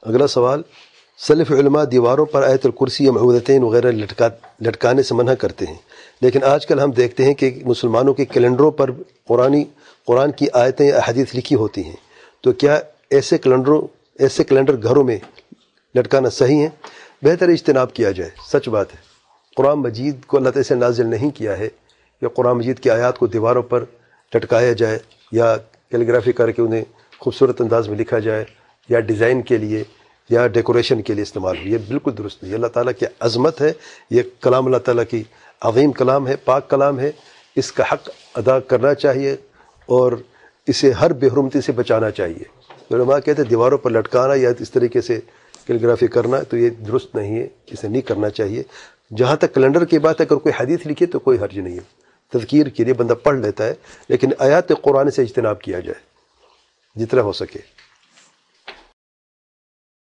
اگلا سوال، سلف علماء دیواروں پر آیت الکرسی یا معوذتین وغیرہ لٹکانے سے منع کرتے ہیں، لیکن آج کل ہم دیکھتے ہیں کہ مسلمانوں کے کیلنڈروں پر قرآن کی آیتیں یا احادیث لکھی ہوتی ہیں، تو کیا ایسے کیلنڈر گھروں میں لٹکانا صحیح ہے؟ بہتر اجتناب کیا جائے۔ سچ بات ہے، قرآن مجید کو اللہ تعالیٰ سے نازل نہیں کیا ہے کہ قرآن مجید کی آیات کو دیواروں پر لٹکایا جائے یا کیلیگرافی کر کے انہیں خوبصورت انداز میں لکھا جائے یا ڈیزائن کے لیے یا ڈیکوریشن کے لیے استعمال ہو۔ یہ بالکل درست نہیں۔ اللہ تعالیٰ کی عظمت ہے، یہ کلام اللہ تعالیٰ کی عظیم کلام ہے، پاک کلام ہے، اس کا حق ادا کرنا چاہیے اور اسے ہر بے حرمتی سے بچانا چاہیے۔ علماء کہتے ہیں دیواروں پر لٹکانا یا اس طریقے سے کیلیگرافی کرنا تو یہ درست نہیں ہے، اسے نہیں کرنا چاہیے۔ جہاں تک کیلنڈر کی بات ہے، اگر کوئی حدیث لکھے تو کوئی حرج نہیں ہے، تذکیر کے لیے بندہ پڑھ لیتا ہے، لیکن آیات قرآن سے اجتناب کیا جائے جتنا ہو سکے۔